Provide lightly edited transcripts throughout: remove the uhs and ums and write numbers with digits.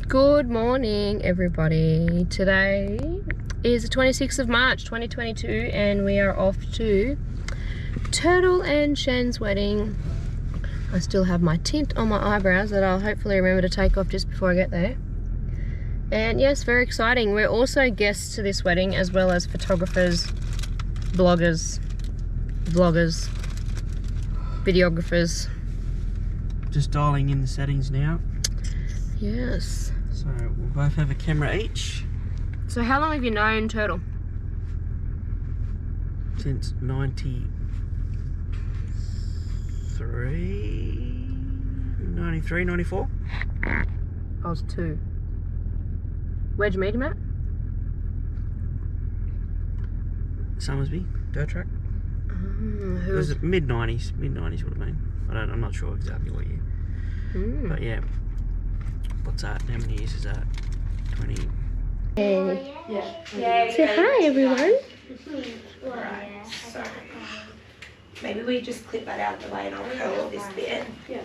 Good morning, everybody. Today is the 26th of March 2022 and we are off to Turtle and Shen's wedding. I still have my tint on my eyebrows that I'll hopefully remember to take off just before I get there. And yes, very exciting. We're also guests to this wedding, as well as photographers, bloggers, vloggers, videographers. Just dialing in the settings now. Yes. So we'll both have a camera each. So how long have you known Turtle? Since 93, 94. I was 2. Where'd you meet him at? Summersby, dirt track. It was mid-90s. Mid-90s would have been. I'm not sure exactly what year. But yeah. What's that? How many years is that? 20. Hey. Say hi, everyone. Right, so maybe we just clip that out of the way and I'll curl this bit. Yeah.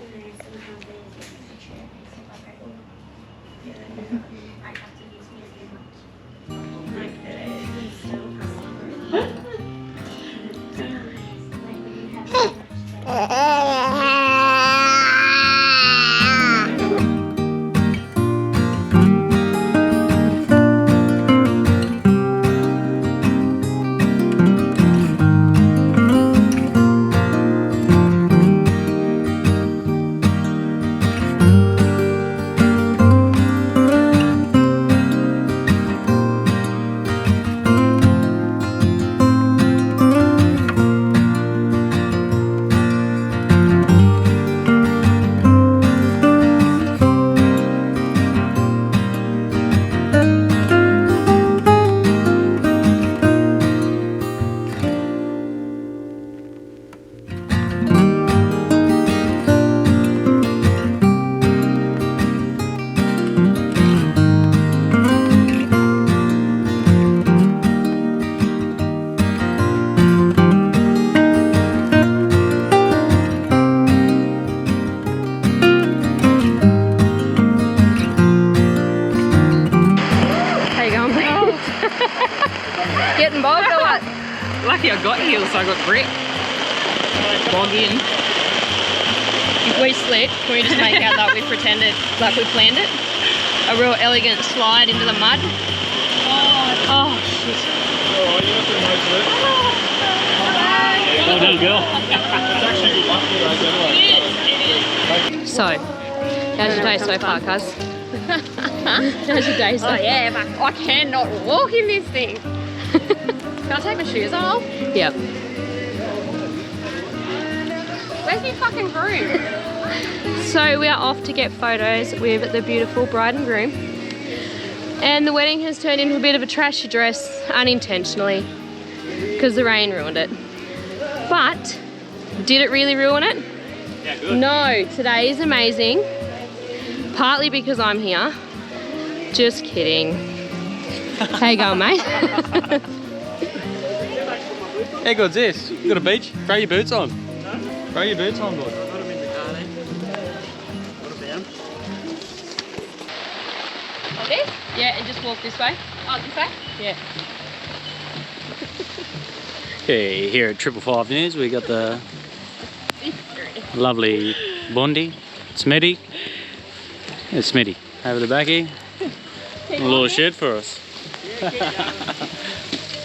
Getting bogged or what? Lucky I got heels, so I got grip. Bog in. If we slip, can we just make out that we pretended, like we planned it? A real elegant slide into the mud. Oh shit. Oh, you got through most of it. Well done, girl. It's actually good luck for those anyway. So, how's your day so far, cuz? How's your day so far? Oh yeah, but I cannot walk in this thing. Can I take my shoes off? Yep. Where's my fucking groom? So we are off to get photos with the beautiful bride and groom. And the wedding has turned into a bit of a trashy dress unintentionally because the rain ruined it. But did it really ruin it? Yeah, good. No, today is amazing. Partly because I'm here. Just kidding. How you going, mate? How good's this? You got a beach? Throw your boots on. Throw your boots on, boy. This? Yeah, and just walk this way. Oh, this way? Yeah. Okay, here at 555 News, we got the lovely Bondi, Smitty. It's Smitty over the back here. A little shed for us.